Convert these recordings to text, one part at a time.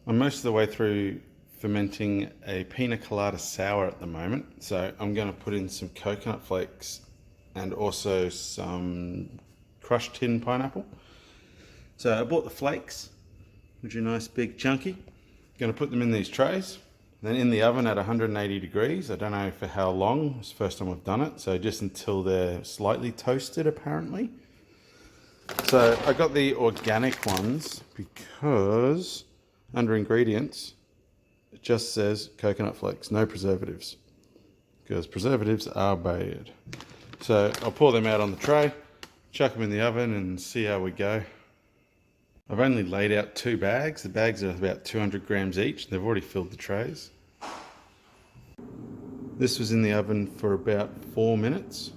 I'm most of the way through fermenting a Pina Colada sour at the moment. So I'm going to put in some coconut flakes and also some crushed tin pineapple. So I bought the flakes, which are nice big chunky. I'm going to put them in these trays, then in the oven at 180 degrees. I don't know for how long, it's the first time I've done it. So just until they're slightly toasted apparently. So I got the organic ones because under ingredients, it just says coconut flakes, no preservatives, because preservatives are bad. So I'll pour them out on the tray, chuck them in the oven and see how we go. I've only laid out 2 bags. The bags are about 200 grams each. They've already filled the trays. This was in the oven for about 4 minutes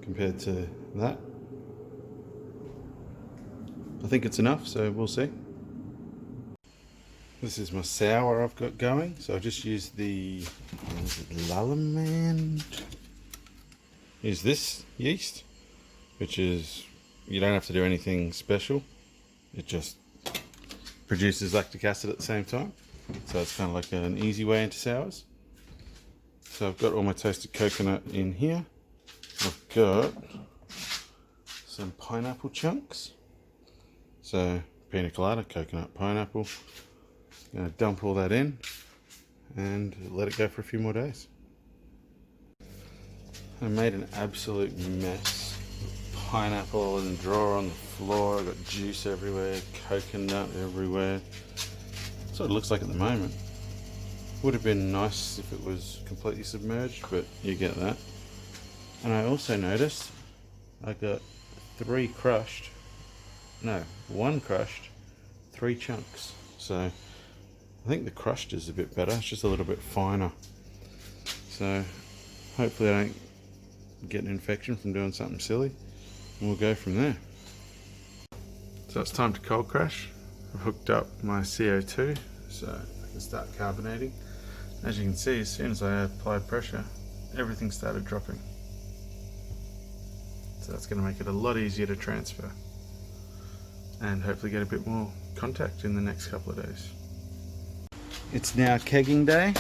compared to that. I think it's enough, so we'll see. This is my sour I've got going. So I just used the Lalaman. Use this yeast, which is, you don't have to do anything special. It just produces lactic acid at the same time. So it's kind of like an easy way into sours. So I've got all my toasted coconut in here. I've got some pineapple chunks. So Pina Colada, coconut, pineapple. I'm going to dump all that in and let it go for a few more days. I made an absolute mess. Pineapple in the drawer on the floor. I got juice everywhere, coconut everywhere. That's what it looks like at the moment. Would have been nice if it was completely submerged, but you get that. And I also noticed I got 1 crushed, 3 chunks. So I think the crushed is a bit better, it's just a little bit finer. So hopefully I don't get an infection from doing something silly, and we'll go from there. So it's time to cold crash. I've hooked up my CO2 so I can start carbonating. As you can see, as soon as I applied pressure, everything started dropping. So that's going to make it a lot easier to transfer and hopefully get a bit more contact in the next couple of days. It's now kegging day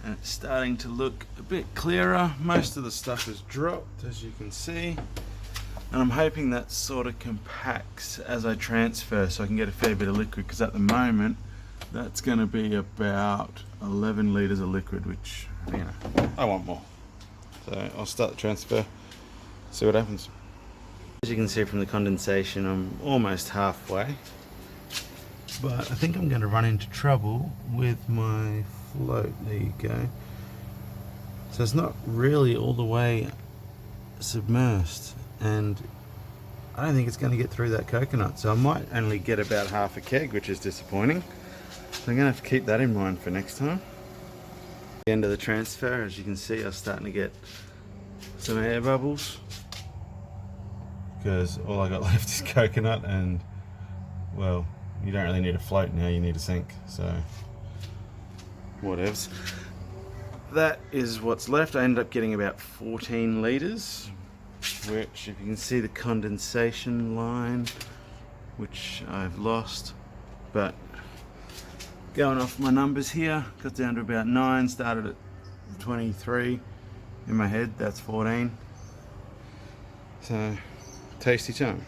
and it's starting to look a bit clearer. Most of the stuff has dropped, as you can see, and I'm hoping that sort of compacts as I transfer so I can get a fair bit of liquid, because at the moment that's going to be about 11 litres of liquid, which, you know, I want more. So I'll start the transfer, see what happens. As you can see from the condensation, I'm almost halfway, but I think I'm going to run into trouble with my float. There you go. So it's not really all the way submersed, and I don't think it's going to get through that coconut, so I might only get about half a keg, which is disappointing. So I'm going to have to keep that in mind for next time. At the end of the transfer, as you can see, I'm starting to get some air bubbles, because all I got left is coconut, and well, you don't really need a float now, you need a sink, so whatevs. That is what's left. I ended up getting about 14 litres, which, if you can see the condensation line, which I've lost, but going off my numbers here, got down to about 9, started at 23. In my head, that's 14. So, tasty time.